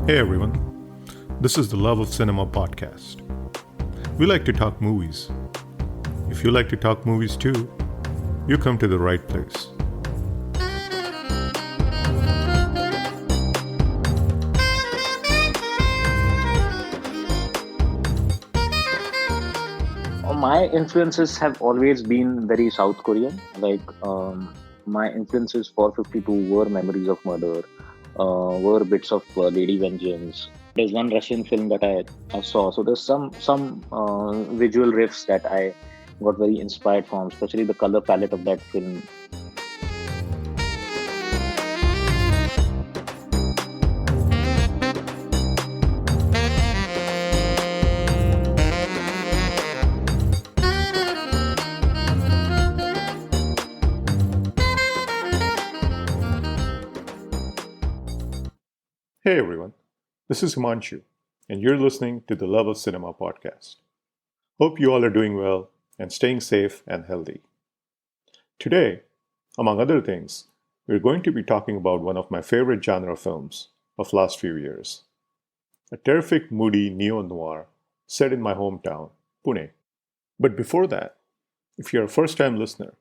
Hey everyone, this is the Love of Cinema podcast. We like to talk movies. If you like to talk movies too, you come to the right place. My influences have always been very South Korean. My influences for 52 were Memories of Murder, were bits of Lady Vengeance. There's one Russian film that I saw. So there's some visual riffs that I got very inspired from, especially the color palette of that film. Hey everyone, this is Himanshu, and you're listening to the Love of Cinema podcast. Hope you all are doing well and staying safe and healthy. Today, among other things, we're going to be talking about one of my favorite genre films of last few years. A terrific, moody neo-noir set in my hometown, Pune. But before that, if you're a first-time listener,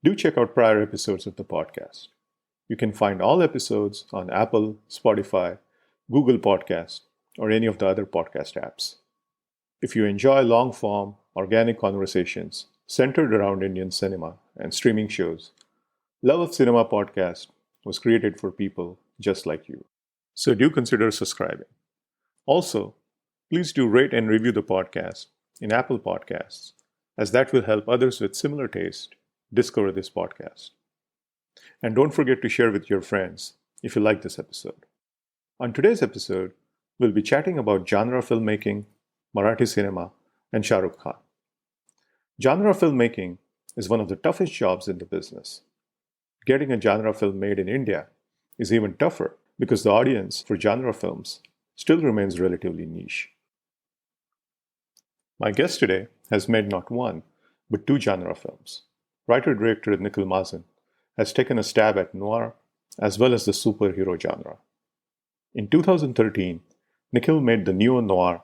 do check out prior episodes of the podcast. You can find all episodes on Apple, Spotify, Google Podcast, or any of the other podcast apps. If you enjoy long-form, organic conversations centered around Indian cinema and streaming shows, Love of Cinema podcast was created for people just like you. So do consider subscribing. Also, please do rate and review the podcast in Apple Podcasts, as that will help others with similar taste discover this podcast. And don't forget to share with your friends if you like this episode. On today's episode, we'll be chatting about genre filmmaking, Marathi cinema, and Shah Rukh Khan. Genre filmmaking is one of the toughest jobs in the business. Getting a genre film made in India is even tougher because the audience for genre films still remains relatively niche. My guest today has made not one, but two genre films. Writer-director Nikhil Mahajan has taken a stab at noir as well as the superhero genre. In 2013, Nikhil made the neo-noir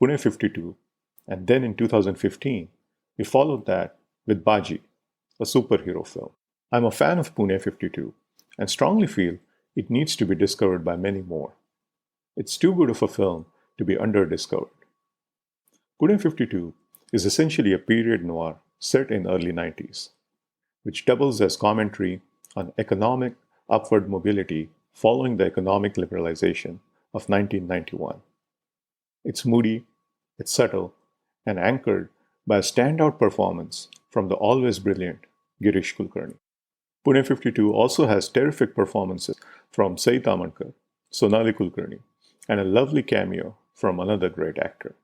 Pune 52, and then in 2015, we followed that with Baji, a superhero film. I'm a fan of Pune 52 and strongly feel it needs to be discovered by many more. It's too good of a film to be under-discovered. Pune 52 is essentially a period noir set in early 90s, which doubles as commentary on economic upward mobility following the economic liberalization of 1991. It's moody, it's subtle, and anchored by a standout performance from the always brilliant Girish Kulkarni. Pune 52 also has terrific performances from Saeed Amankar, Sonali Kulkarni, and a lovely cameo from another great actor.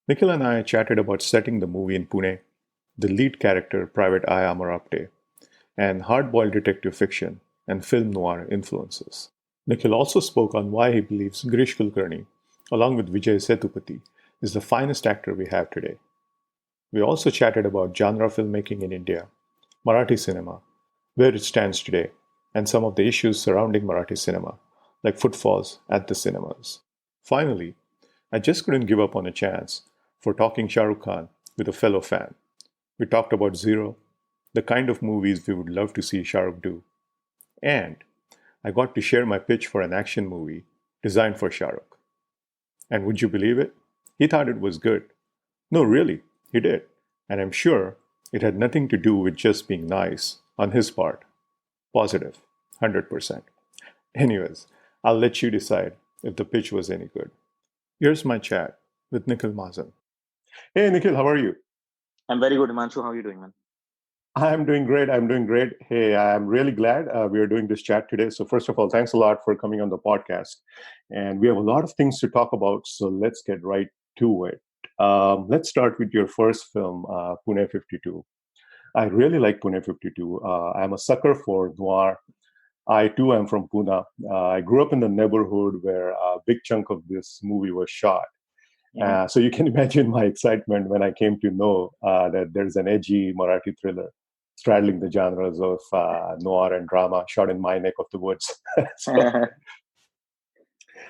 Nikhil and I chatted about setting the movie in Pune, the lead character Private I. Amarapte, and hard-boiled detective fiction and film noir influences. Nikhil also spoke on why he believes Girish Kulkarni, along with Vijay Sethupathi, is the finest actor we have today. We also chatted about genre filmmaking in India, Marathi cinema, where it stands today, and some of the issues surrounding Marathi cinema, like footfalls at the cinemas. Finally, I just couldn't give up on a chance for talking Shah Rukh Khan with a fellow fan. We talked about Zero, the kind of movies we would love to see Shah Rukh do. And I got to share my pitch for an action movie designed for Shah Rukh. And would you believe it? He thought it was good. No, really, he did. And I'm sure it had nothing to do with just being nice on his part. Positive, 100%. Anyways, I'll let you decide if the pitch was any good. Here's my chat with Nikhil Mahajan. Hey Nikhil, how are you? I'm very good, Himanshu. How are you doing, man? I'm doing great. Hey, I'm really glad we are doing this chat today. So first of all, thanks a lot for coming on the podcast. And we have a lot of things to talk about, so let's get right to it. Let's start with your first film, Pune 52. I really like Pune 52. I'm a sucker for noir. I too am from Pune. I grew up in the neighborhood where a big chunk of this movie was shot. So you can imagine my excitement when I came to know that there's an edgy Marathi thriller straddling the genres of noir and drama shot in my neck of the woods. So,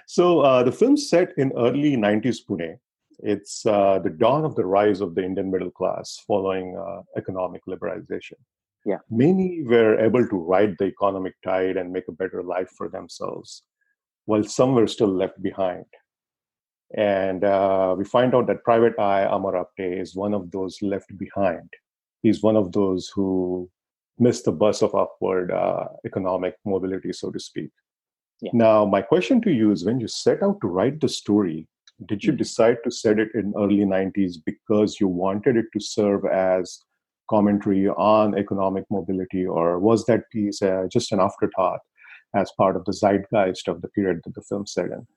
So the film's set in early 90s Pune. It's the dawn of the rise of the Indian middle class following economic liberalization. Yeah. Many were able to ride the economic tide and make a better life for themselves, while some were still left behind. And we find out that Private Eye Amar Apte is one of those left behind. He's one of those who missed the bus of upward economic mobility, so to speak. Yeah. Now, my question to you is, when you set out to write the story, did you decide to set it in early 90s because you wanted it to serve as commentary on economic mobility, or was that piece just an afterthought as part of the zeitgeist of the period that the film set in?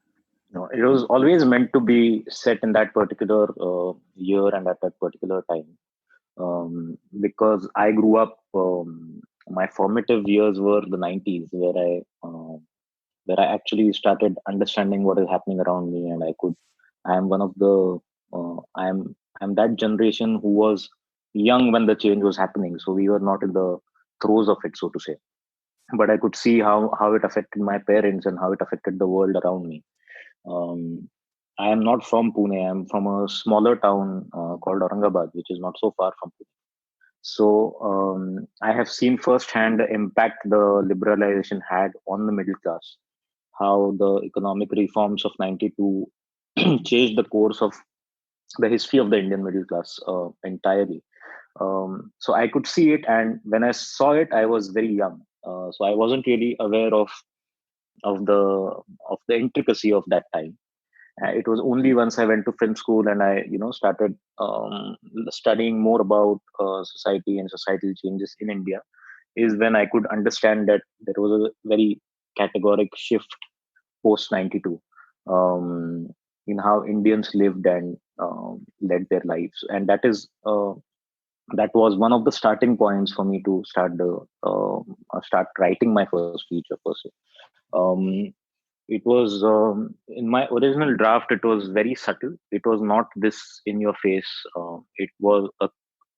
No, it was always meant to be set in that particular year and at that particular time. Because I grew up, my formative years were the 90s, where I actually started understanding what is happening around me, and I am one of the, I'm that generation who was young when the change was happening. So we were not in the throes of it, so to say. But I could see how it affected my parents and how it affected the world around me. Um, I am not from Pune. I'm from a smaller town called Aurangabad, which is not so far from Pune. So I have seen firsthand the impact the liberalization had on the middle class, how the economic reforms of 92 changed the course of the history of the Indian middle class entirely. So I could see it, and when I saw it, I was very young. So I wasn't really aware of the of the intricacy of that time. It was only once I went to film school and I, started studying more about society and societal changes in India, is when I could understand that there was a very categoric shift post 92 in how Indians lived and led their lives, and that was one of the starting points for me to start writing my first feature per se. Um, it was in my original draft. It was very subtle. It was not this in your face. It was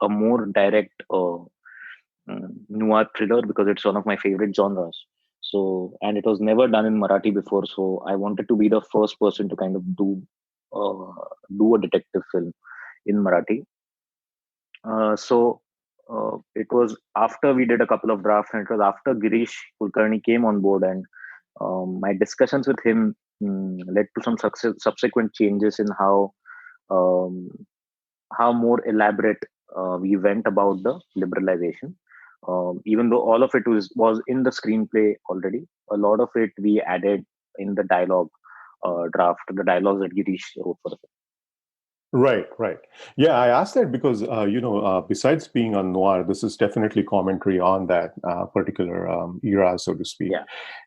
a more direct noir thriller, because it's one of my favorite genres. So, and it was never done in Marathi before. So I wanted to be the first person to kind of do a detective film in Marathi. So it was after we did a couple of drafts, and it was after Girish Kulkarni came on board, and my discussions with him led to some subsequent changes in um, how more elaborate we went about the liberalization. Even though all of it was in the screenplay already, a lot of it we added in the dialogue draft, the dialogues that Girish wrote for the film. Right, right. Yeah, I asked that because, besides being a noir, this is definitely commentary on that particular era, so to speak, Yeah.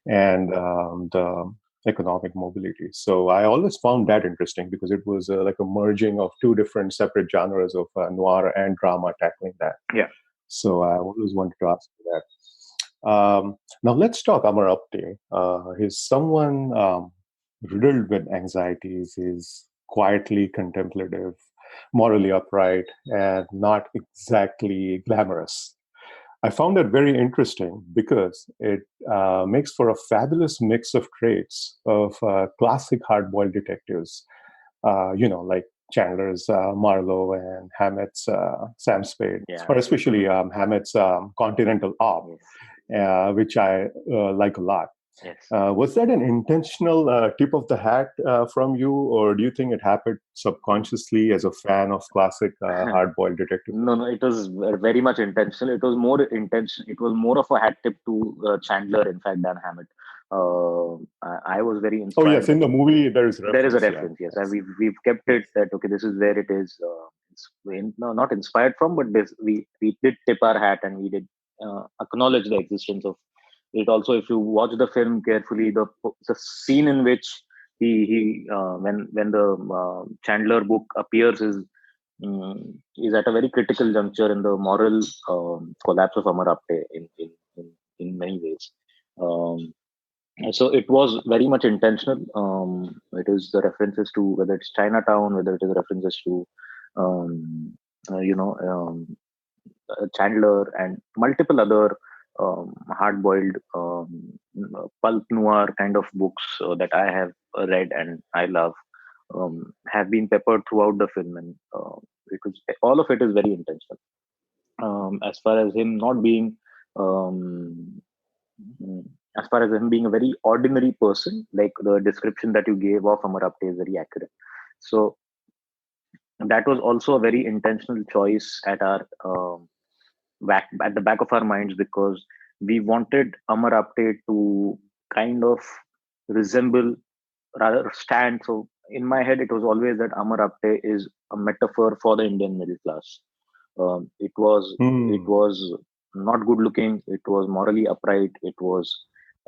and the economic mobility. So I always found that interesting because it was like a merging of two different separate genres of noir and drama tackling that. Yeah. So I always wanted to ask you that. Now let's talk Amar Apte. He's someone riddled with anxieties. He's quietly contemplative, morally upright, and not exactly glamorous. I found that very interesting because it makes for a fabulous mix of traits of classic hard-boiled detectives, like Chandler's Marlowe and Hammett's Sam Spade, Yeah. or especially Hammett's Continental Op, which I like a lot. Yes. Was that an intentional tip of the hat from you, or do you think it happened subconsciously as a fan of classic hard-boiled detective? No, it was very much intentional. It was more intention. It was more of a hat tip to Chandler, in fact, than Hammett. I was very Oh inspired. yes, in the movie there is there is a reference. Yes, we've kept it that okay, this is where it is. No, not inspired from, but we did tip our hat and we did acknowledge the existence of it. Also, if you watch the film carefully, the scene in which when the Chandler book appears is at a very critical juncture in the moral collapse of Amar Apte in many ways. So it was very much intentional. It is the references to whether it's Chinatown, whether it is references to um, uh, you know Chandler and multiple other hard-boiled pulp noir kind of books that I have read and I love have been peppered throughout the film, and because all of it is very intentional. As far as him not being, um, mm, as far as him being a very ordinary person, like the description that you gave of Amar Apte is very accurate. So that was also a very intentional choice at our at the back of our minds, because we wanted Amar Apte to kind of resemble, rather stand. So in my head, it was always that Amar Apte is a metaphor for the Indian middle class. It Hmm. was not good looking. It was morally upright. It was,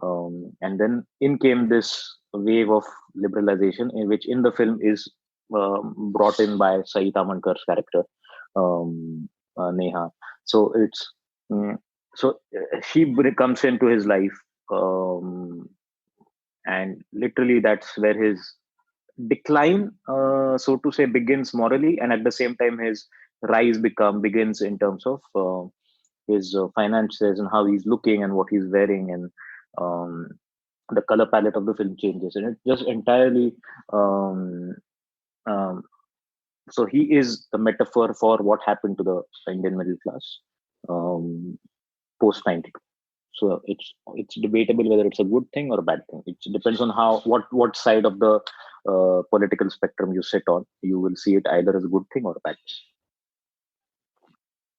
and then in came this wave of liberalization, in which in the film is brought in by Saeed Amankar's character, Neha. So it's mm, she comes into his life, um, and literally that's where his decline, so to say, begins morally, and at the same time his rise begins in terms of his finances and how he's looking and what he's wearing, and um, the color palette of the film changes, and it just entirely, um, um, so he is the metaphor for what happened to the Indian middle class um, post 92. So it's debatable whether it's a good thing or a bad thing. It depends on how what side of the political spectrum you sit on. You will see it either as a good thing or a bad thing.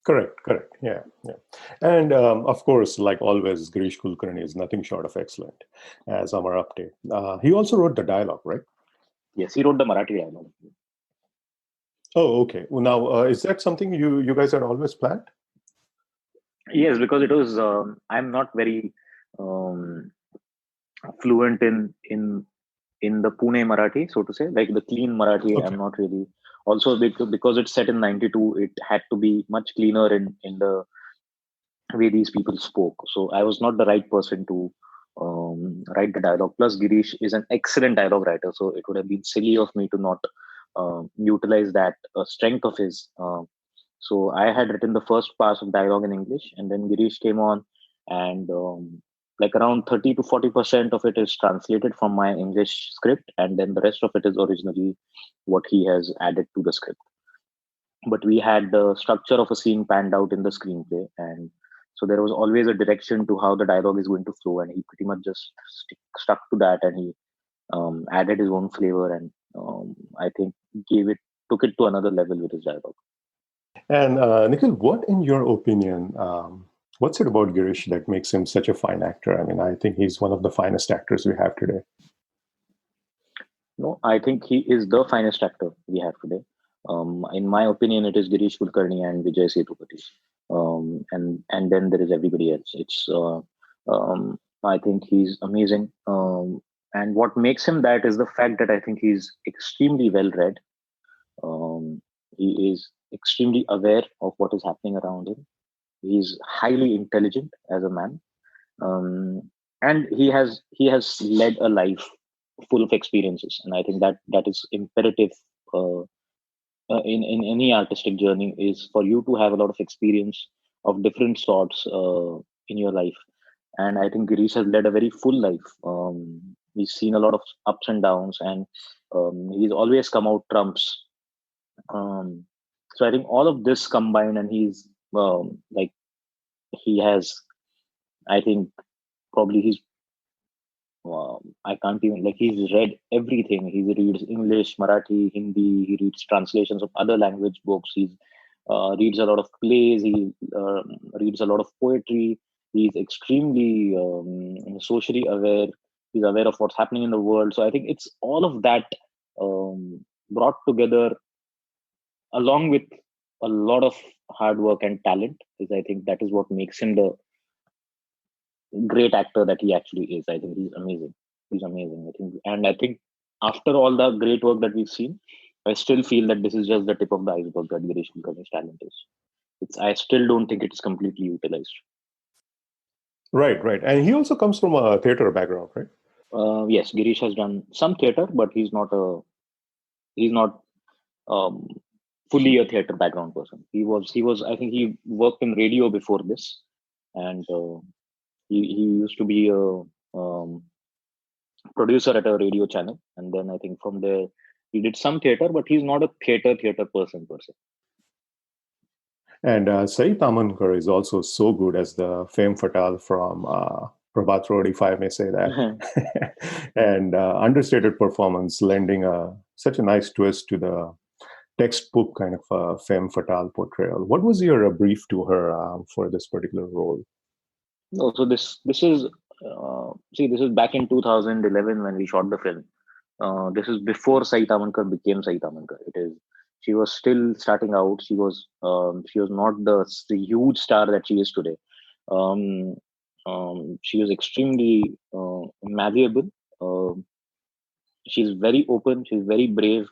Correct, correct. Yeah, yeah. And of course, like always, Girish Kulkarni is nothing short of excellent as Amar Apte. He also wrote the dialogue, right? Yes, he wrote the Marathi dialogue. Oh, okay. Well, now, is that something you guys had always planned? Yes, because it was. I'm not very um, fluent in the Pune Marathi, so to say, like the clean Marathi. I'm Okay. not really. Also, because it's set in '92, it had to be much cleaner in the way these people spoke. So I was not the right person to write the dialogue. Plus, Girish is an excellent dialogue writer, so it would have been silly of me to not utilize that strength of his. So I had written the first pass of dialogue in English, and then Girish came on, and like around 30 to 40% of it is translated from my English script, and then the rest of it is originally what he has added to the script. But we had the structure of a scene panned out in the screenplay, and so there was always a direction to how the dialogue is going to flow, and he pretty much just stuck to that, and he added his own flavor, and I think gave it took it to another level with his dialogue. And Nikhil, what, in your opinion, what's it about Girish that makes him such a fine actor? I mean, I think he's one of the finest actors we have today. No, I think he is the finest actor we have today. In my opinion, it is Girish Kulkarni and Vijay Sethupathi, and then there is everybody else. I think he's amazing, and what makes him that is the fact that I think he's extremely well read. Um, he is extremely aware of what is happening around him. He's highly intelligent as a man, um, and he has led a life full of experiences, and I think that is imperative uh, in any artistic journey, is for you to have a lot of experience of different sorts in your life. And I think Girish has led a very full life. He's seen a lot of ups and downs, and he's always come out trumps. um, so I think all of this combined, and he's like he has, I think probably he's, I can't even, like, he's read everything. He reads English, Marathi, Hindi. He reads translations of other language books. He reads a lot of plays. He reads a lot of poetry. He's extremely socially aware. He's aware of what's happening in the world. So I think it's all of that brought together, along with a lot of hard work and talent. Is I think that is what makes him the great actor that he actually is. I think he's amazing. He's amazing. I think after all the great work that we've seen, I still feel that this is just the tip of the iceberg that Girish Kulkarni's talent is. I still don't think it is completely utilized. Right, right. And he also comes from a theater background, right? Yes, Girish has done some theater, but he's not um, fully a theater background person. He was I think he worked in radio before this, and he used to be producer at a radio channel, and then I think from there he did some theater, but he's not a theater person per se. And Saeed Amankar is also so good as the femme fatale from Prabhat Road, if I may say that. And understated performance, lending such a nice twist to the textbook kind of femme fatale portrayal. What was your brief to her for this particular role? No, so this is this is back in 2011 when we shot the film. This is before Saeed Amankar became Saeed Amankar. It is She was still starting out. She was not the huge star that she is today. Um, she was extremely malleable. She's very open. She's very brave.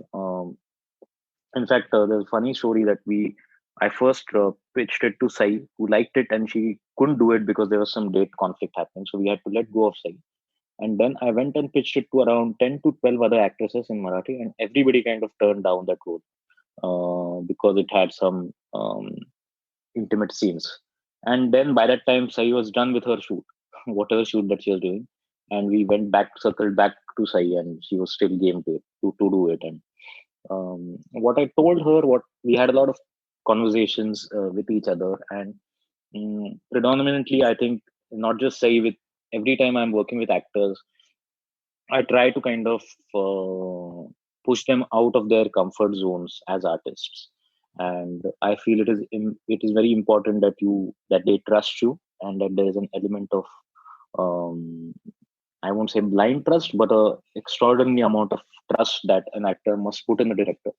In fact, there's a funny story that I first pitched it to Sai, who liked it, and she couldn't do it because there was some date conflict happening. So we had to let go of Sai. And then I went and pitched it to around 10 to 12 other actresses in Marathi, and everybody kind of turned down that role because it had some intimate scenes. And then by that time, Sai was done with her shoot, whatever shoot that she was doing. And we went back, circled back to Sai, and she was still game to do it. And what I told her, what we had a lot of conversations with each other, and predominantly, I think not just say with every time I'm working with actors, I try to kind of push them out of their comfort zones as artists, and I feel it is very important that they trust you, and that there is an element of um, I won't say blind trust, but a extraordinary amount of trust that an actor must put in the director.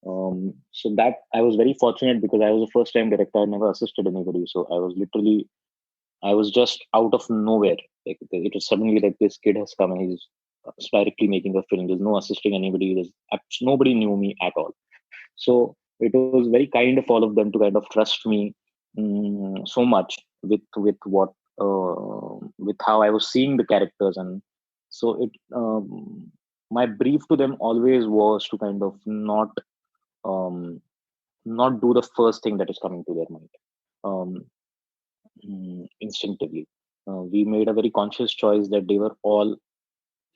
So that I was very fortunate because I was a first time director. I never assisted anybody. So I was just out of nowhere. Like it was suddenly like this kid has come and he's directly making a film. There's no assisting anybody. Nobody knew me at all. So it was very kind of all of them to kind of trust me so much with how I was seeing the characters, and so it my brief to them always was to kind of um, not do the first thing that is coming to their mind instinctively. We made a very conscious choice that they were all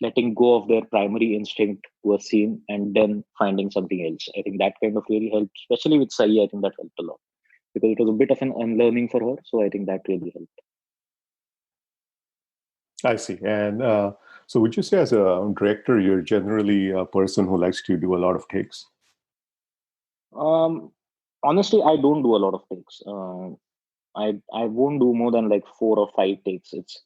letting go of their primary instinct to a scene and then finding something else. I think that kind of really helped, especially with Sai. I think that helped a lot because it was a bit of an unlearning for her. So I think that really helped. I see. And so would you say as a director, you're generally a person who likes to do a lot of takes? Honestly, I don't do a lot of takes. I won't do more than like 4 or 5 takes. It's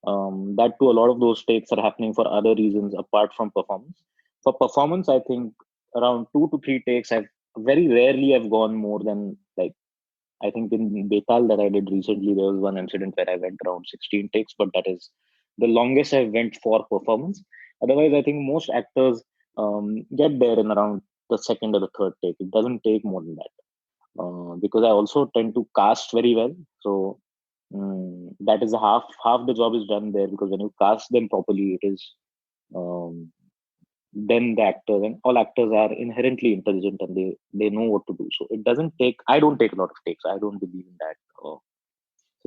that too. A lot of those takes are happening for other reasons apart from performance. For performance, I think around 2 to 3 takes. I've very rarely I've gone more than like I think in Betal that I did recently. There was one incident where I went around 16 takes, but that is the longest I went for performance. Otherwise, I think most actors get there in around the second or the third take. It doesn't take more than that because I also tend to cast very well. So that is half the job is done there because when you cast them properly, it is um, then the actors and all actors are inherently intelligent and they know what to do. So it doesn't take. I don't take a lot of takes. I don't believe in that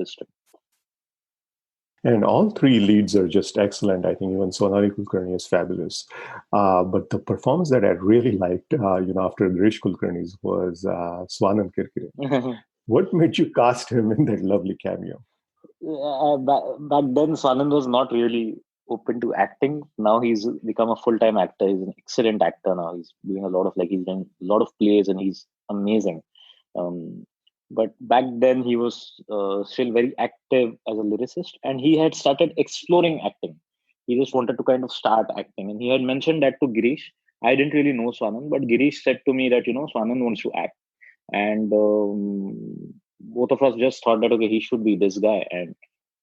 system. And all three leads are just excellent. I think even Sonali Kulkarni is fabulous. But the performance that I really liked, after Girish Kulkarni's was Swanand Kirkire. What made you cast him in that lovely cameo? Back then, Swanand was not really open to acting. Now he's become a full-time actor. He's an excellent actor now. He's doing he's doing a lot of plays and he's amazing. Um, but back then he was still very active as a lyricist and he had started exploring acting. He just wanted to kind of start acting and he had mentioned that to Girish. I didn't really know Swanand, but Girish said to me that, Swanand wants to act. And both of us just thought that, okay, he should be this guy.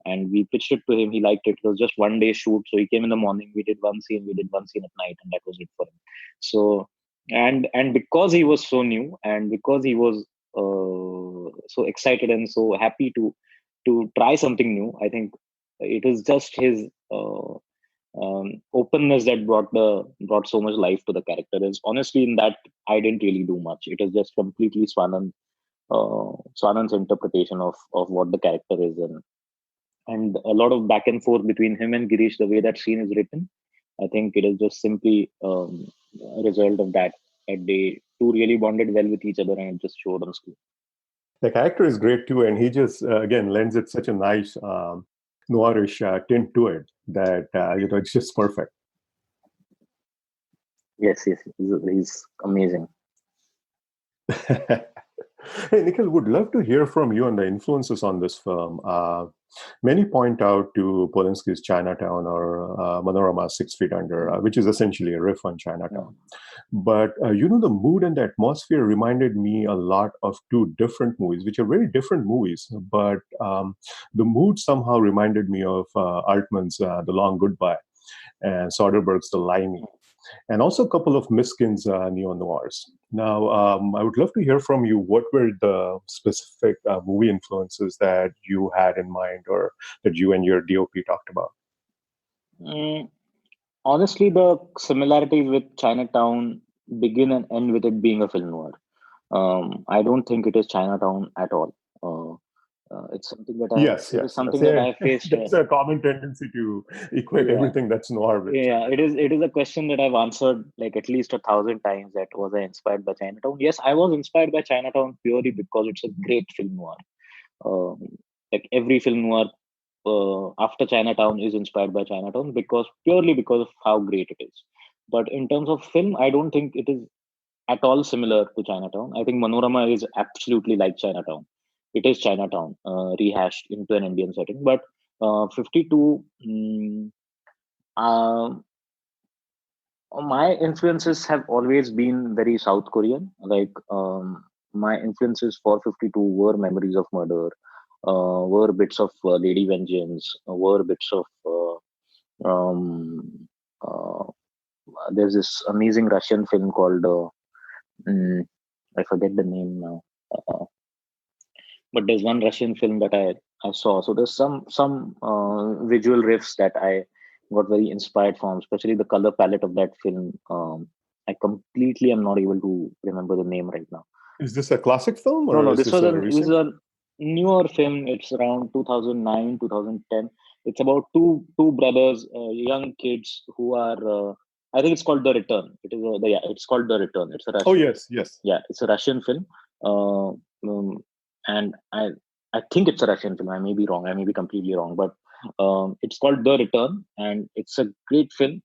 And we pitched it to him. He liked it. It was just one day shoot. So he came in the morning. We did one scene at night, and that was it for him. So and because he was so new and because he was so excited and so happy to try something new, I think it is just his openness that brought so much life to the character. Is honestly in that I didn't really do much. It is just completely Swanand's interpretation of what the character is, and a lot of back and forth between him and Girish. The way that scene is written, I think it is just simply a result of that. That they two really bonded well with each other, and it just showed on screen. The character is great too, and he just again lends it such a nice noirish tint to it that it's just perfect. Yes, he's amazing. Hey, Nikhil, would love to hear from you on the influences on this film. Many point out to Polanski's Chinatown or Manorama's 6 Feet Under, which is essentially a riff on Chinatown. But, the mood and the atmosphere reminded me a lot of two different movies, which are very different movies. But the mood somehow reminded me of Altman's The Long Goodbye and Soderbergh's The Limey, and also a couple of Miskin's neo-noirs. Now, I would love to hear from you. What were the specific movie influences that you had in mind or that you and your DOP talked about? Honestly, the similarities with Chinatown begin and end with it being a film noir. I don't think it is Chinatown at all. It's something that I faced. That's a common tendency to equate everything that's noir with. Yeah, it is a question that I've answered like at least 1,000 times. That was I inspired by Chinatown? Yes, I was inspired by Chinatown purely because it's a great film noir. Like every film noir after Chinatown is inspired by Chinatown purely because of how great it is. But in terms of film, I don't think it is at all similar to Chinatown. I think Manorama is absolutely like Chinatown. It is Chinatown rehashed into an Indian setting. But 52, my influences have always been very South Korean. Like my influences for 52 were Memories of Murder, were bits of Lady Vengeance, were bits of there's this amazing Russian film called I forget the name now. But there's one Russian film that I saw. So there's some visual riffs that I got very inspired from, especially the color palette of that film. I completely am not able to remember the name right now. Is this a classic film? Or no, this was a newer film. It's around 2009, 2010. It's about two brothers, young kids who are. I think it's called The Return. It's called The Return. It's a Russian. Oh yes. Yeah, it's a Russian film. And I think it's a Russian film. I may be wrong. I may be completely wrong, but it's called The Return, and it's a great film.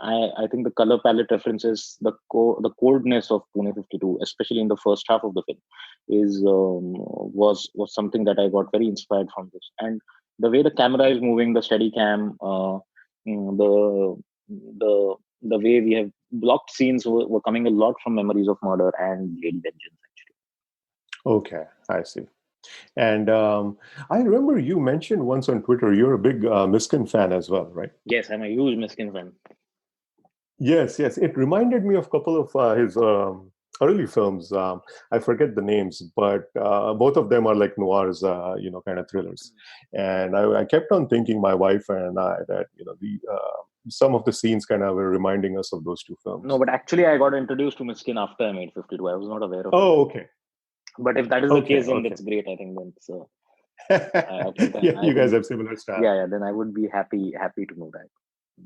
I think the color palette references the coldness of Pune 52, especially in the first half of the film, was something that I got very inspired from this. And the way the camera is moving, the steady cam, the way we have blocked scenes were coming a lot from Memories of Murder and Lady Vengeance. Okay, I see. And I remember you mentioned once on Twitter you're a big Miskin fan as well, right? Yes, I'm a huge Miskin fan. Yes. It reminded me of a couple of his early films. I forget the names, but both of them are like noirs, kind of thrillers. And I kept on thinking, my wife and I, that some of the scenes kind of were reminding us of those two films. No, but actually, I got introduced to Miskin after I made 52. I was not aware of it. Oh, okay. But if that is the case, then that's great. I think then so. You guys have similar style. Yeah. Then I would be happy to know that.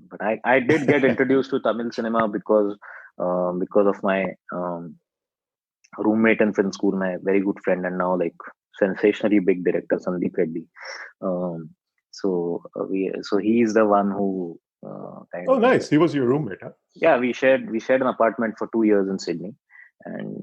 But I did get introduced to Tamil cinema because of my roommate in film school, my very good friend and now like sensationally big director Sandeep Reddy. So he's the one who. Nice! He was your roommate, huh? Yeah, we shared an apartment for 2 years in Sydney, and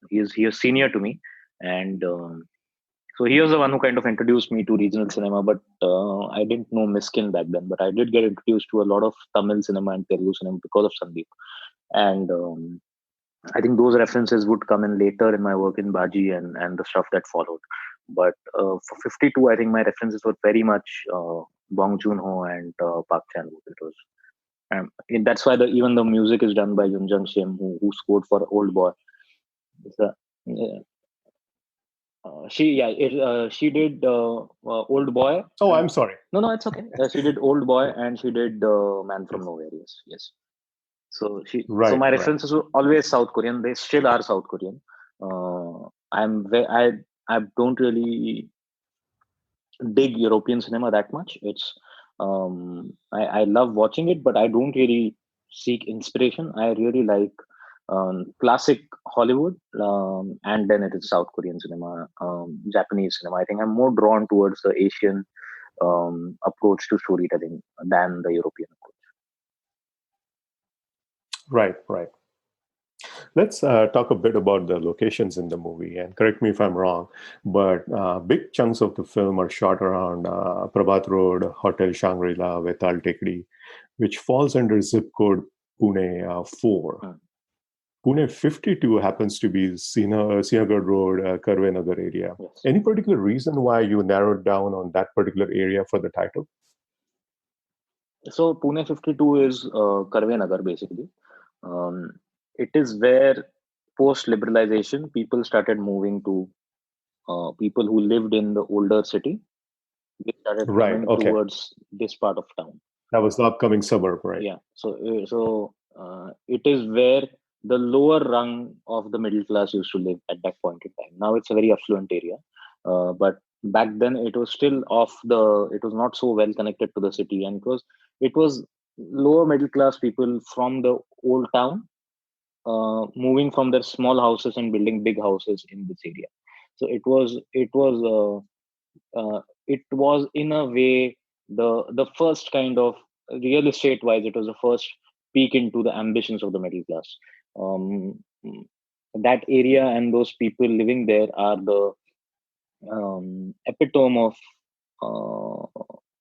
he is senior to me, and so he was the one who kind of introduced me to regional cinema. But I didn't know Miskin back then, but I did get introduced to a lot of Tamil cinema and Telugu cinema because of Sandeep, and I think those references would come in later in my work in Baji and the stuff that followed. But for 52, I think my references were very much Bong Joon-ho and Park Chan-wook. It was. That's why even the music is done by Yoon Jung Shim, who scored for Old Boy. She did Old Boy. Oh, I'm sorry. No, it's okay. She did Old Boy and she did Man from Nowhere. Yes. So my references were always South Korean. They still are South Korean. I don't really dig European cinema that much. I love watching it, but I don't really seek inspiration. I really like classic Hollywood, and then it is South Korean cinema, Japanese cinema. I think I'm more drawn towards the Asian approach to storytelling than the European approach. Right. Let's talk a bit about the locations in the movie, and correct me if I'm wrong, but big chunks of the film are shot around Prabhat Road, Hotel Shangri-La, Vetal Tekdi, which falls under zip code Pune 4. Pune 52 happens to be Sinagad Road, Karve Nagar area. Yes. Any particular reason why you narrowed down on that particular area for the title? So Pune 52 is Karve Nagar basically. It is where post-liberalization people started moving to. People who lived in the older city, they started coming towards this part of town. That was the upcoming suburb, right? Yeah. So it is where the lower rung of the middle class used to live at that point in time. Now it's a very affluent area, but back then it was still it was not so well connected to the city, and it was lower middle class people from the old town moving from their small houses and building big houses in this area. So it was in a way the first kind of real estate wise, it was the first peek into the ambitions of the middle class. That area and those people living there are the epitome of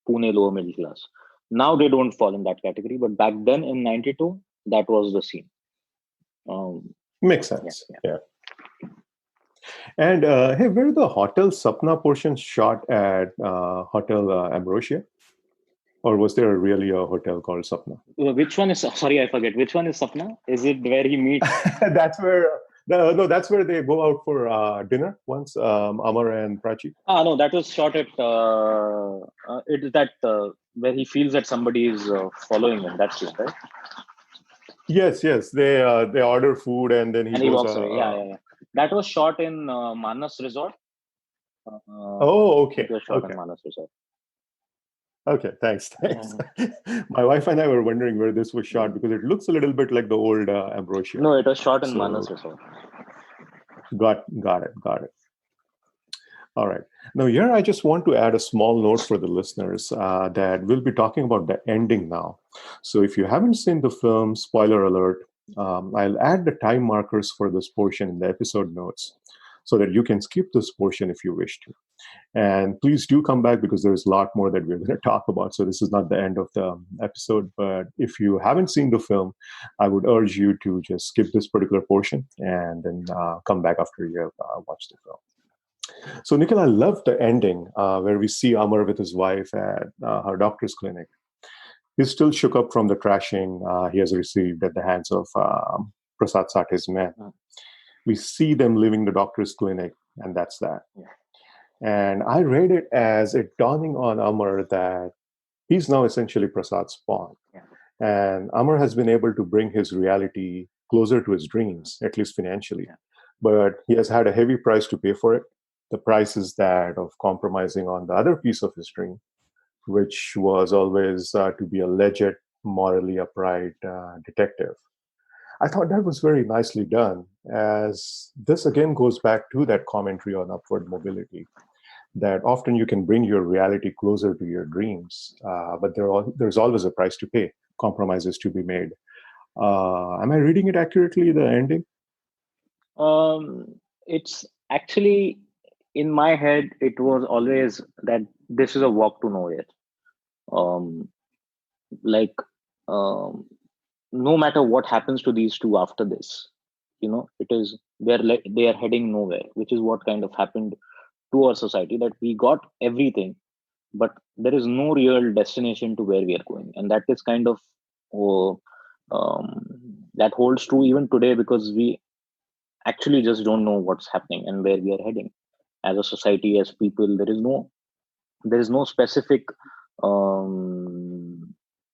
Pune lower middle class. Now they don't fall in that category, but back then in '92, that was the scene. Makes sense. Yeah. And hey, were the Hotel Sapna portions shot at Hotel Ambrosia? Or was there really a hotel called Sapna? Which one is, sorry, I forget. Which one is Sapna? Is it where he meets? That's where, no, that's where they go out for dinner once, Amar and Prachi. No, that was shot at, it is that where he feels that somebody is following him. That's it, right? Yes. They order food and then he walks away. Yeah. That was shot in Manas Resort. Okay. It was shot in Manas Resort. Okay, thanks. My wife and I were wondering where this was shot because it looks a little bit like the old Ambrosia. No, it was shot in Manas Resort. Got it. All right. Now here I just want to add a small note for the listeners that we'll be talking about the ending now. So if you haven't seen the film, spoiler alert, I'll add the time markers for this portion in the episode notes so that you can skip this portion if you wish to. And please do come back because there's a lot more that we're going to talk about. So this is not the end of the episode. But if you haven't seen the film, I would urge you to just skip this particular portion and then come back after you have watched the film. So Nikhil, I love the ending where we see Amar with his wife at her doctor's clinic. He's still shook up from the trashing he has received at the hands of Prasad Satte's men. We see them leaving the doctor's clinic, and that's that. Yeah. And I read it as it dawning on Amar that he's now essentially Prasad's pawn. Yeah. And Amar has been able to bring his reality closer to his dreams, at least financially. Yeah. But he has had a heavy price to pay for it. The price is that of compromising on the other piece of his dream, which was always to be a legit, morally upright detective. I thought that was very nicely done, as this again goes back to that commentary on upward mobility, that often you can bring your reality closer to your dreams, but there's always a price to pay, compromises to be made. Am I reading it accurately, the ending? It's actually, in my head, it was always that this is a walk to nowhere. No matter what happens to these two after this, it is they are heading nowhere, which is what kind of happened to our society, that we got everything, but there is no real destination to where we are going. And that is kind of that holds true even today, because we actually just don't know what's happening and where we are heading as a society, as people. There is no specific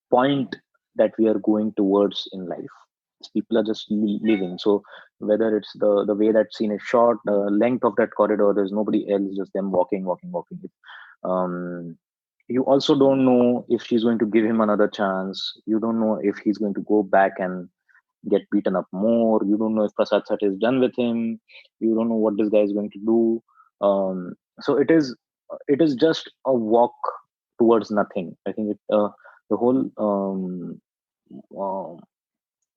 point that we are going towards in life. People are just living. So whether it's the way that scene is shot, the length of that corridor, there's nobody else, just them walking. You also don't know if she's going to give him another chance. You don't know if he's going to go back and get beaten up more. You don't know if Prasad Sat is done with him. You don't know what this guy is going to do. So it is just a walk towards nothing. I think the whole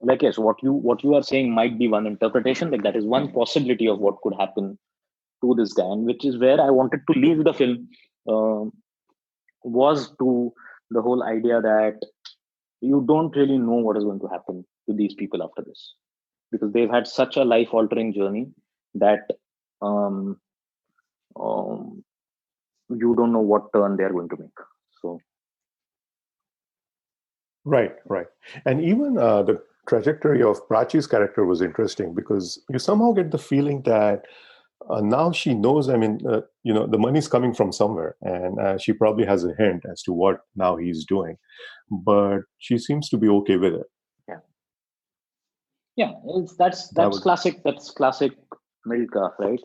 like, yes, what you are saying might be one interpretation, like that is one possibility of what could happen to this guy, and which is where I wanted to leave the film, was to the whole idea that you don't really know what is going to happen to these people after this, because they've had such a life altering journey that um, um, you don't know what turn they are going to make. So Right. And even the trajectory of Prachi's character was interesting because you somehow get the feeling that now she knows, I mean, the money's coming from somewhere, and she probably has a hint as to what now he's doing, but she seems to be okay with it. Yeah, that's classic. That's classic middle class, right?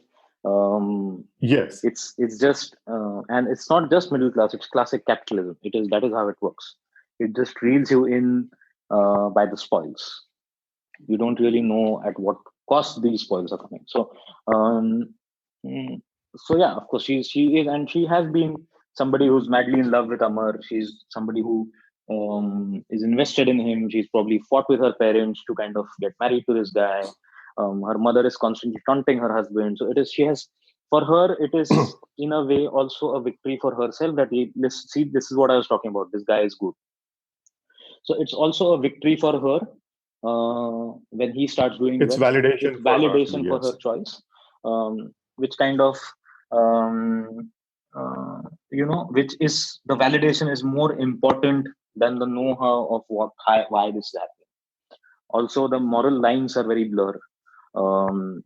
Yes. It's just and it's not just middle class. It's classic capitalism. That is how it works. It just reels you in by the spoils. You don't really know at what cost these spoils are coming. So um, mm, so yeah, of course she is, and she has been somebody who's madly in love with Amar. She's somebody who is invested in him. She's probably fought with her parents to kind of get married to this guy. Her mother is constantly taunting her husband. So she has, for her, it is in a way also a victory for herself that this is what I was talking about. This guy is good. So it's also a victory for her when he starts doing it's well. validation. It's validation for her choice, which kind of um, which is the validation is more important than the know-how of why this is happening. Also, the moral lines are very blurred. Um,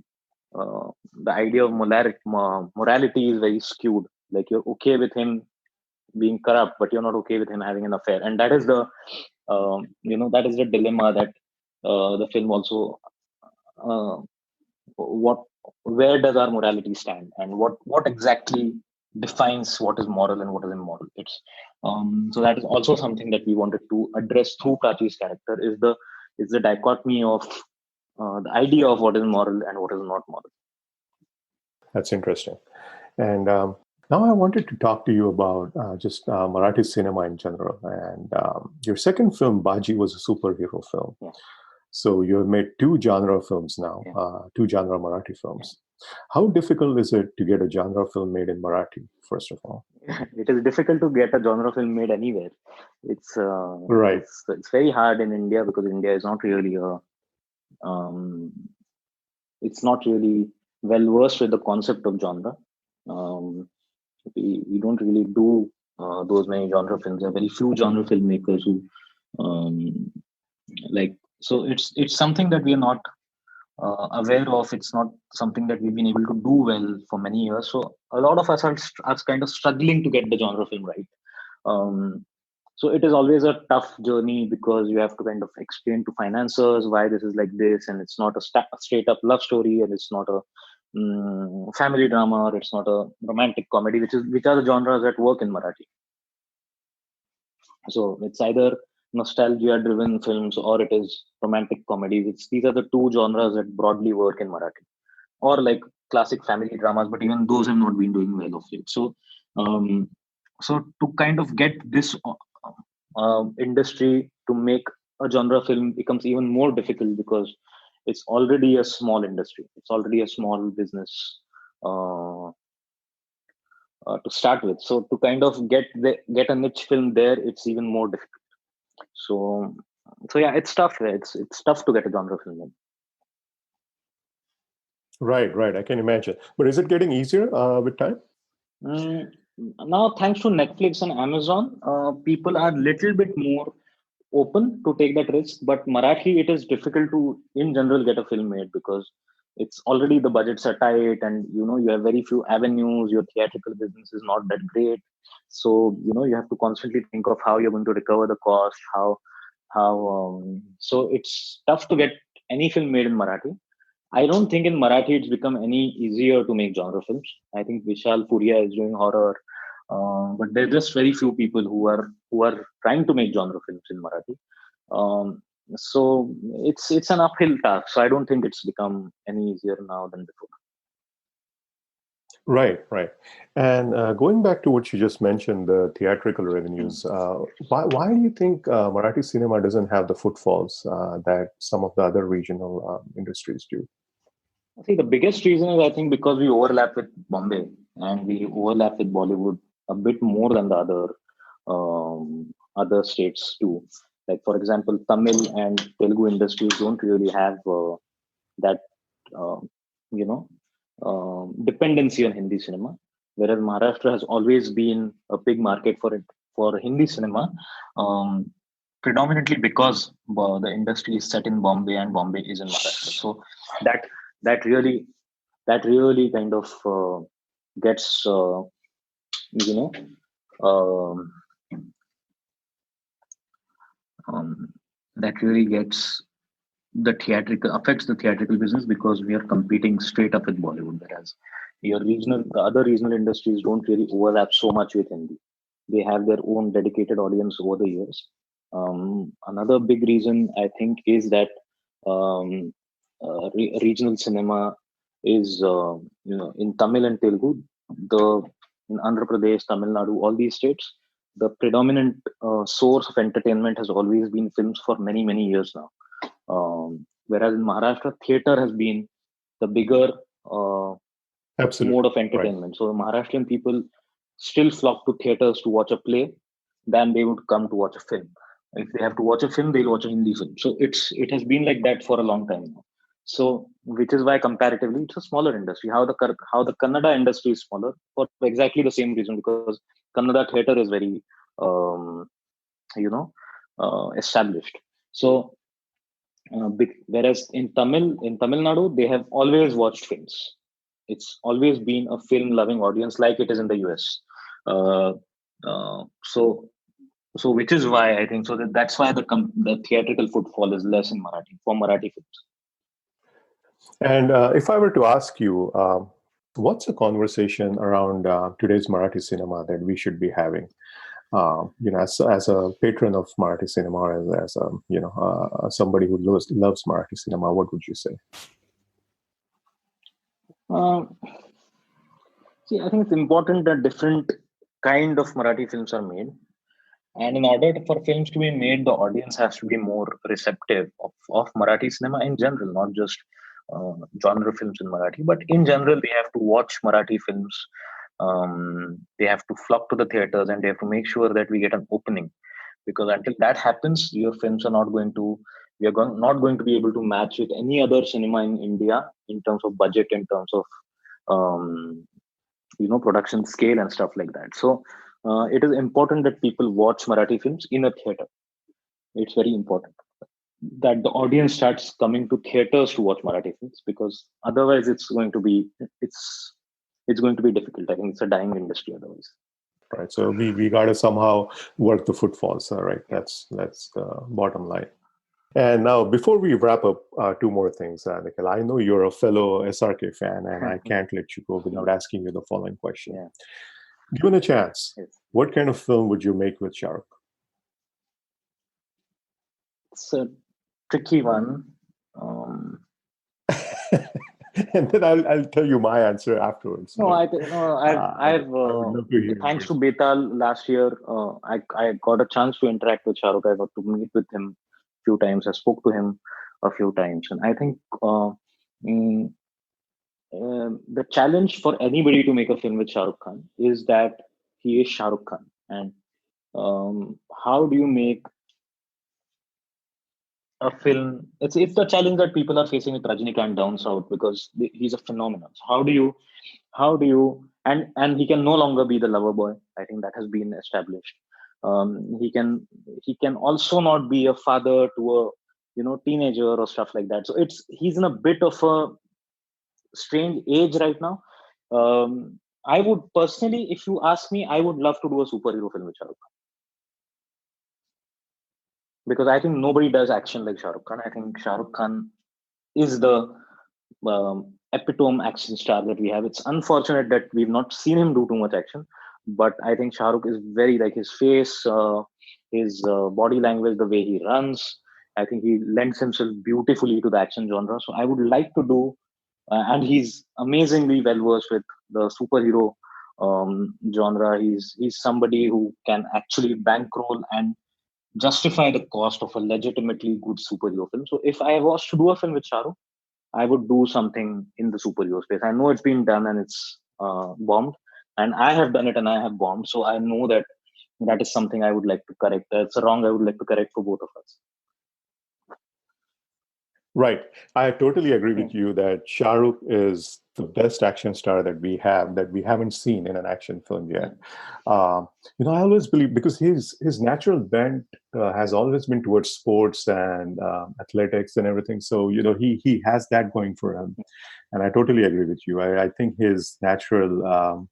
the idea of morality is very skewed. Like, you're okay with him being corrupt, but you're not okay with him having an affair, and that is the that is the dilemma that the film also uh, what where does our morality stand, and what exactly defines what is moral and what is immoral. It's so that is also something that we wanted to address through Prachi's character, is the dichotomy of the idea of what is moral and what is not moral. That's interesting. And now I wanted to talk to you about just Marathi cinema in general. And your second film, Baji, was a superhero film. Yeah. So you have made two genre films now, two genre Marathi films. How difficult is it to get a genre film made in Marathi, first of all? It is difficult to get a genre film made anywhere. It's right. It's very hard in India, because India is not really it's not really well versed with the concept of genre. We don't really do those many genre films. There are very few genre filmmakers who so it's something that we are not aware of. It's not something that we've been able to do well for many years. So a lot of us are kind of struggling to get the genre film right. So it is always a tough journey, because you have to kind of explain to financiers why this is like this, and it's not a straight up love story, and it's not a family drama, or it's not a romantic comedy, which are the genres that work in Marathi. So it's either nostalgia driven films or it is romantic comedies. These are the two genres that broadly work in Marathi, or like classic family dramas, but even those have not been doing well of late. So so to kind of get this industry to make a genre film becomes even more difficult, because it's already a small industry. It's already a small business to start with. So to kind of get a niche film there, it's even more difficult. So yeah, it's tough. It's tough to get a genre film in. Right. I can imagine. But is it getting easier with time? Now, thanks to Netflix and Amazon, people are a little bit more open to take that risk. But Marathi, it is difficult to, in general, get a film made, because it's already, the budgets are tight, and you have very few avenues. Your theatrical business is not that great, so you have to constantly think of how you're going to recover the cost. So it's tough to get any film made in Marathi. I don't think in Marathi it's become any easier to make genre films. I think Vishal Puria is doing horror. But there's just very few people who are trying to make genre films in Marathi. So it's an uphill task. So I don't think it's become any easier now than before. Right, right. And going back to what you just mentioned, the theatrical revenues, why do you think Marathi cinema doesn't have the footfalls that some of the other regional industries do? I think the biggest reason is I think because we overlap with Bombay and we overlap with Bollywood a bit more than the other states too. Like for example, Tamil and Telugu industries don't really have that uh, you know dependency on Hindi cinema, whereas Maharashtra has always been a big market for it for Hindi cinema, um, predominantly because the industry is set in Bombay and Bombay is in Maharashtra. So that that really that really kind of gets you know um, um, that really gets the theatrical affects the theatrical business because we are competing straight up with Bollywood, whereas the other regional industries don't really overlap so much with Hindi. They have their own dedicated audience over the years. Another big reason I think is that um, regional cinema is in Tamil and Telugu, the in Andhra Pradesh, Tamil Nadu, all these states, the predominant source of entertainment has always been films for many years now. Whereas in Maharashtra, theater has been the bigger uh, mode Absolutely, of right. entertainment. So Maharashtrian people still flock to theaters to watch a play than they would come to watch a film. If they have to watch a film, they'll watch a Hindi film. So it has been like that for a long time now. So which is why comparatively it's a smaller industry. How the Kannada industry is smaller for exactly the same reason because Kannada theater is very um, established. So whereas in Tamil Nadu, they have always watched films. It's always been a film-loving audience, like it is in the US. Uh, so which is why I think so that's why the theatrical footfall is less in Marathi for Marathi films. And if I were to ask you, what's a conversation around today's Marathi cinema that we should be having? As a patron of Marathi cinema, as a somebody who loves Marathi cinema, what would you say? Uh, See, I think it's important that different kind of Marathi films are made. And in order for films to be made, the audience has to be more receptive of Marathi cinema in general, not just genre films in Marathi, but in general, they have to watch Marathi films. They have to flock to the theaters and they have to make sure that we get an opening. Because until that happens, your films are not going to, not going to be able to match with any other cinema in India in terms of budget, in terms of um, production scale and stuff like that. So it is important that people watch Marathi films in a theater. It's very important that the audience starts coming to theaters to watch Marathi films because otherwise it's going to be difficult. I think it's a dying industry otherwise. Right. So we got to somehow work the footfalls. Right. That's the bottom line. And now, before we wrap up, two more things, Nikhil. I know you're a fellow SRK fan, and I can't let you go without asking you the following question. Yeah. Given a chance, Yes. what kind of film would you make with Shah Rukh? It's a tricky one. And then I'll tell you my answer afterwards. No, I've I would love to hear thanks to yours. Betal last year, I got a chance to interact with Shah Rukh. I got to meet with him a few times. I spoke to him a few times, and I think mm, the challenge for anybody to make a film with Shah Rukh Khan is that he is Shah Rukh Khan, and how do you make a film? It's the challenge that people are facing with Rajinikanth down south because he's a phenomenon. So how do you and he can no longer be the lover boy. I think that has been established. He can also not be a father to a teenager or stuff like that. So he's in a bit of a strange age right now. I would personally, if you ask me, I would love to do a superhero film with Shah Rukh Khan because I think nobody does action like Shah Rukh Khan. I think Shah Rukh Khan is the epitome action star that we have. It's unfortunate that we've not seen him do too much action, but I think Shah Rukh is very, like, his face, his body language, the way he runs. I think he lends himself beautifully to the action genre. So I would like to do, and he's amazingly well versed with the superhero genre. He's somebody who can actually bankroll and justify the cost of a legitimately good superhero film. So if I was to do a film with Shah Rukh, I would do something in the superhero space. I know it's been done and it's bombed, and I have done it and I have bombed. So I know that that is something I would like to correct. It's a wrong I would like to correct for both of us. Right. I totally agree with you that Shah Rukh is the best action star that we haven't seen in an action film yet. I always believe, because his natural bent has always been towards sports and athletics and everything. So he has that going for him, and I totally agree with you. I think his natural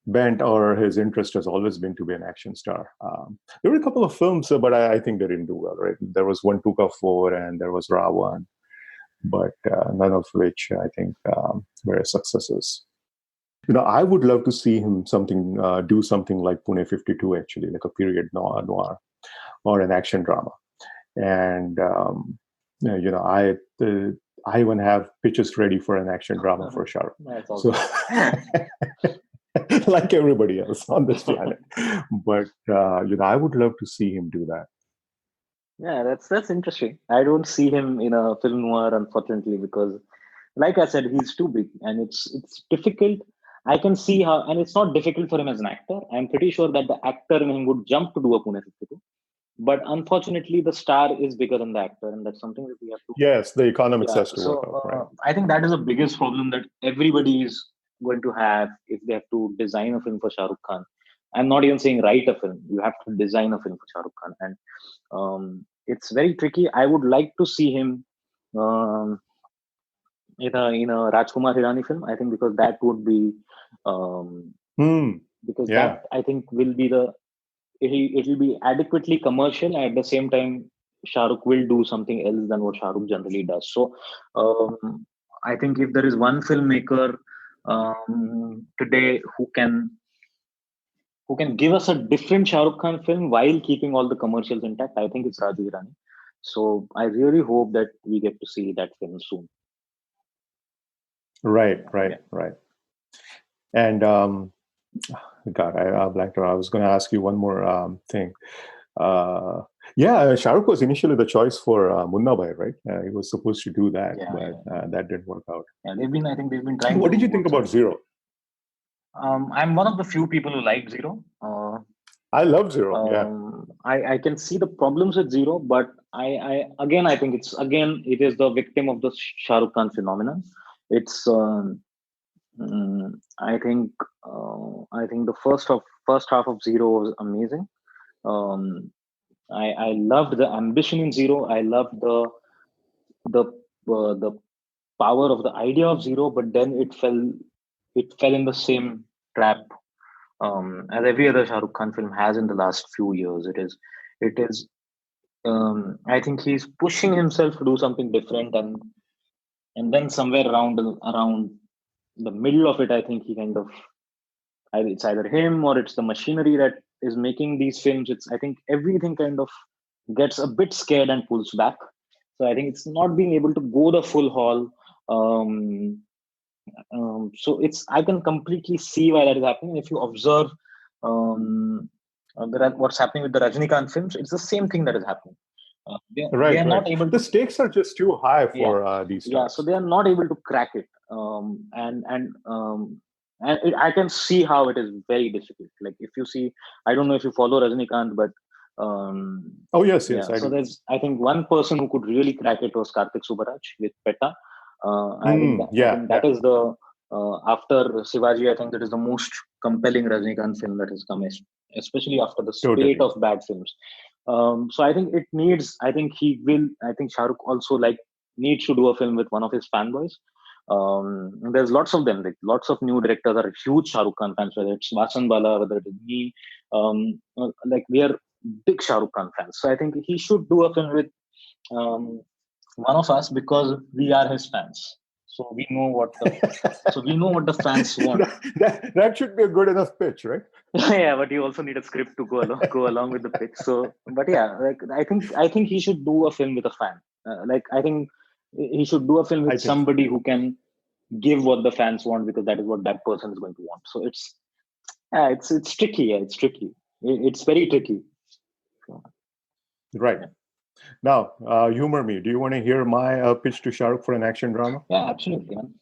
bent or his interest has always been to be an action star. There were a couple of films, but I think they didn't do well, right? There was one Tuka 4 and there was Ravan, but none of which I think were successes. I would love to see him do something like Pune 52, actually, like a period noir or an action drama. And, I even have pitches ready for an action drama for Shah Rukh. That's awesome. So, like everybody else on this planet. But I would love to see him do that. Yeah, that's interesting. I don't see him in a film noir, unfortunately, because, like I said, he's too big, and it's difficult. I can see how, and it's not difficult for him as an actor. I'm pretty sure that the actor in him would jump to do a Pune 52. But unfortunately, the star is bigger than the actor, and that's something that we have to. Yes, the economics has to work out, right? I think that is the biggest problem that everybody is going to have if they have to design a film for Shah Rukh Khan. I'm not even saying write a film. You have to design a film for Shah Rukh Khan, and it's very tricky. I would like to see him in a Rajkumar Hirani film. I think because that would be because that I think will be it will be adequately commercial, and at the same time Shah Rukh will do something else than what Shah Rukh generally does. So I think if there is one filmmaker today who can give us a different Shah Rukh Khan film while keeping all the commercials intact, I think it's Raju Hirani. So I really hope that we get to see that film soon. Right. And God, I blanked out. I was going to ask you one more thing. Shah Rukh was initially the choice for Munna Bhai, right? He was supposed to do that, but that didn't work out. Yeah, I think they've been trying. What did you think about Zero? I'm one of the few people who like Zero. I love Zero. I can see the problems with Zero, but I think it is the victim of the Shah Rukh Khan phenomenon. It's I think the first half of Zero was amazing. I loved the ambition in Zero. I loved the power of the idea of Zero, but then it fell in the same trap as every other Shah Rukh Khan film has in the last few years. It is. I think he's pushing himself to do something different, and then somewhere around the middle of it, I think he kind of, it's either him or it's the machinery that is making these films. I think everything kind of gets a bit scared and pulls back. So I think it's not being able to go the full haul. So I can completely see why that is happening. If you observe what's happening with the Rajinikanth films, it's the same thing that is happening. They are not able. The stakes are just too high for these stars. Yeah, so they are not able to crack it. And I can see how it is very difficult. Like, if you see, I don't know if you follow Rajinikanth, but yes, so there's, I think, one person who could really crack it was Karthik Subbaraj with Petta. I think that is the after Shivaji, I think that is the most compelling Rajinikanth film that has come, especially after the spate of bad films. So I think it needs. I think Shah Rukh also needs to do a film with one of his fanboys. There's lots of them. Like, lots of new directors are huge Shah Rukh Khan fans, whether it's Vasan Bala, whether it is me. We are big Shah Rukh Khan fans. So I think he should do a film with one of us because we are his fans. So we know what the fans want. That should be a good enough pitch, right? Yeah, but you also need a script to go along with the pitch. So, but yeah, like I think he should do a film with a fan. I think he should do a film with somebody who can give what the fans want, because that is what that person is going to want. So it's tricky. Yeah, it's tricky. It's very tricky. So, right. Yeah. Now, humor me. Do you want to hear my pitch to Shah Rukh for an action drama? Yeah, absolutely. Man.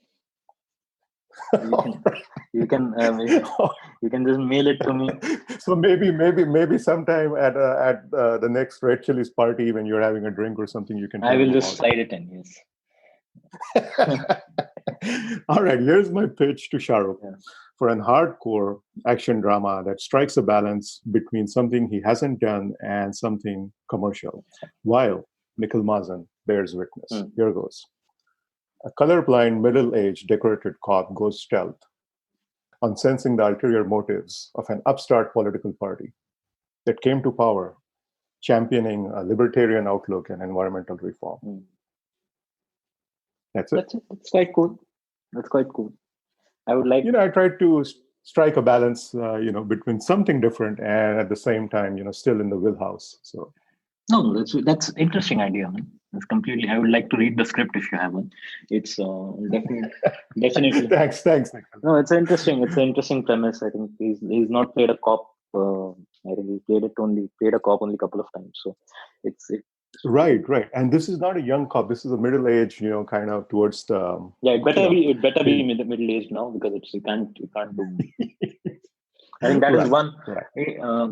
You can just mail it to me. So maybe sometime at the next Red Chili's party, when you're having a drink or something, you can. I will just slide it in. Yes. All right. Here's my pitch to Shah Rukh for an hardcore action drama that strikes a balance between something he hasn't done and something commercial, while Nikhil Mahajan bears witness. Here goes. A colorblind, middle-aged, decorated cop goes stealth on sensing the ulterior motives of an upstart political party that came to power championing a libertarian outlook and environmental reform. That's it. That's quite cool. That's quite cool. I would like... I tried to strike a balance, between something different and at the same time, still in the wheelhouse. So. No, that's interesting idea, man. It's completely. I would like to read the script if you have one. It's definitely. Thanks. No, it's interesting. It's an interesting premise. I think he's not played a cop. I think he played a cop only a couple of times. So it's right. And this is not a young cop. This is a middle-aged, kind of towards the. Yeah, it better be middle-aged now, because you can't do. I think that is one. Right.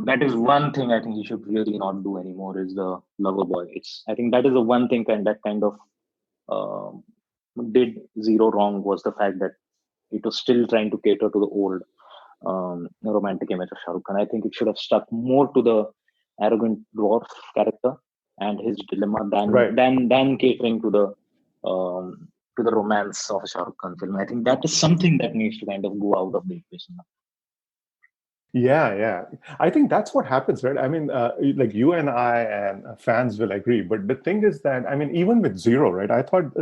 That is one thing I think he should really not do anymore, is the lover boy. I think that is the one thing that kind of did Zero wrong, was the fact that it was still trying to cater to the old romantic image of Shah Rukh Khan. I think it should have stuck more to the arrogant dwarf character and his dilemma than catering to the romance of a Shah Rukh Khan film. I think that is something that needs to kind of go out of the equation. Yeah. I think that's what happens, right? I mean, like you and I and fans will agree. But the thing is that, I mean, even with Zero, right? I thought,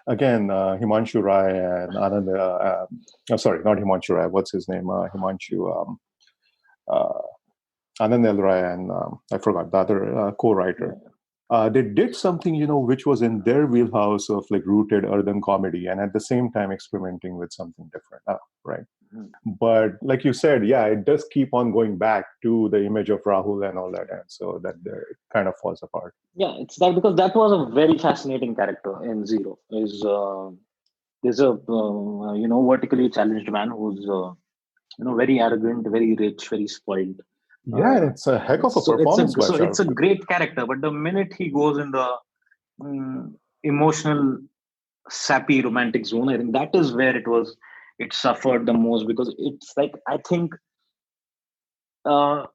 again, Himanshu Rai and Anand, sorry, not Himanshu Rai. What's his name? Himanshu, Anand L. Rai and I forgot the other co-writer. They did something, which was in their wheelhouse of like rooted urban comedy, and at the same time experimenting with something different, right? But like you said, it does keep on going back to the image of Rahul and all that, and so that it kind of falls apart. Yeah, it's that, because that was a very fascinating character in Zero. There's a vertically challenged man who's very arrogant, very rich, very spoiled. Yeah, it's a heck of a performance. It's a great character, but the minute he goes in the emotional, sappy, romantic zone, I think that is where it suffered the most, because it's like, I think, or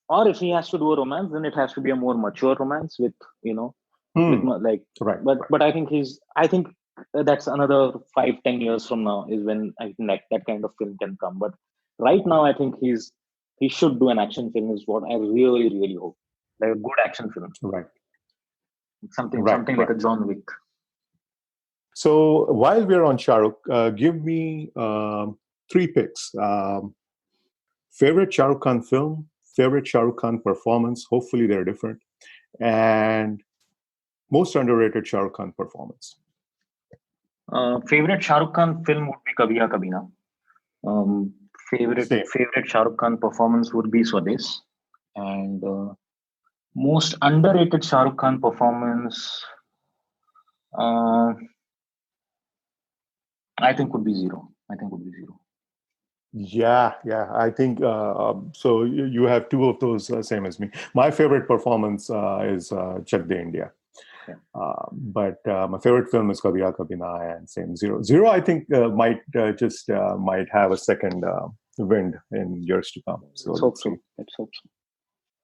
if he has to do a romance, then it has to be a more mature romance with, right. But I think that's another 5-10 years from now is when I think that kind of film can come. But right now, I think he should do an action film, is what I really, really hope. Like a good action film. Right. Something like a John Wick. So while we're on Shah Rukh, give me 3 picks. Favorite Shah Rukh Khan film, favorite Shah Rukh Khan performance, hopefully they're different, and most underrated Shah Rukh Khan performance. Favorite Shah Rukh Khan film would be Kabhi Haan Kabhi Na. Favorite Shah Rukh Khan performance would be Swades. And most underrated Shah Rukh Khan performance, I think would be Zero. Yeah. I think so. You have 2 of those, same as me. My favorite performance is Chak De India. Okay. But my favorite film is Kabhi Haan Kabhi Na, and same Zero. Zero, I think might have a second wind in years to come. So let's hope so.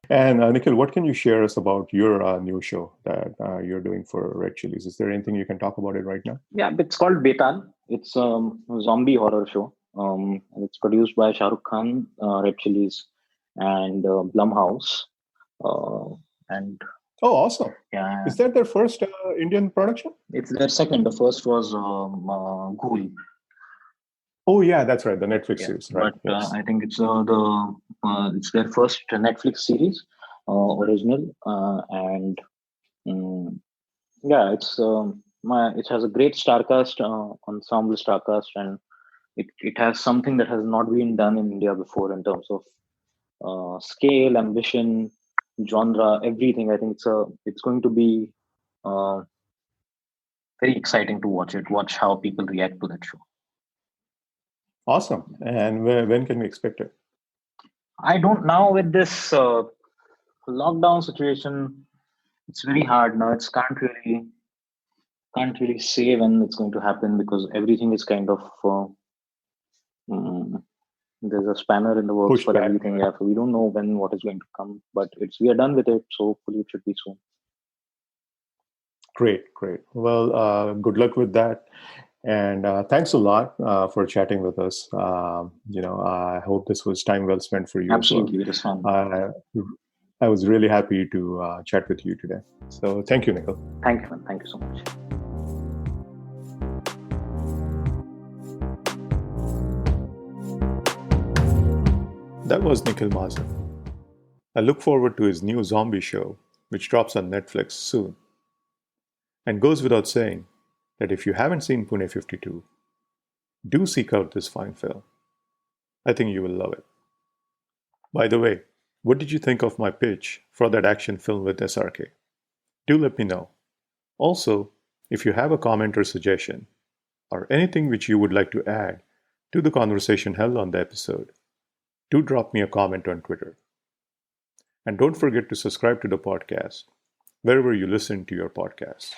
And Nikhil, what can you share us about your new show that you're doing for Red Chili's? Is there anything you can talk about it right now? Yeah, it's called Betal. It's a zombie horror show. It's produced by Shah Rukh Khan, Red Chili's, and Blumhouse. And Oh, awesome. Yeah, Is that their first Indian production? it's their second. The first was Ghoul. Oh, yeah, that's right. The Netflix Yeah, series, right? but Yes. I think it's their first Netflix series, original, and mm, yeah, it has a great star cast, ensemble star cast, and it has something that has not been done in India before in terms of scale, ambition, genre, everything. I think it's going to be uh, very exciting to watch it. Watch how people react to that show. Awesome. And when can we expect it? I don't now with this lockdown situation. It's very hard now. It's can't really say when it's going to happen because everything is kind of mm, there's a spanner in the works Push for back. everything. Yeah, so we don't know when what is going to come, but we are done with it. So hopefully it should be soon. Great, great. Well, good luck with that. And thanks a lot for chatting with us. I hope this was time well spent for you as well. Absolutely, it is fun. I was really happy to chat with you today. So thank you, Nikhil. Thank you, man. Thank you so much. That was Nikhil Mahajan. I look forward to his new zombie show, which drops on Netflix soon. And goes without saying that if you haven't seen Pune 52, do seek out this fine film. I think you will love it. By the way, what did you think of my pitch for that action film with SRK? Do let me know. Also, if you have a comment or suggestion, or anything which you would like to add to the conversation held on the episode, do drop me a comment on Twitter. And don't forget to subscribe to the podcast wherever you listen to your podcasts.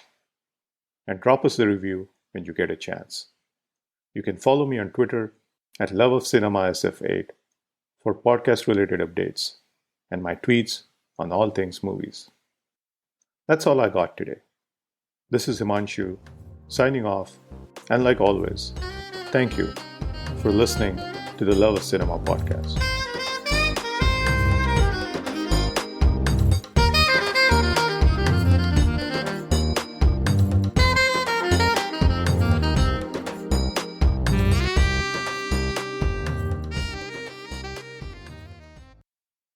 And drop us a review when you get a chance. You can follow me on Twitter at loveofcinemasf8 for podcast-related updates and my tweets on all things movies. That's all I got today. This is Himanshu, signing off, and like always, thank you for listening to the Love of Cinema podcast.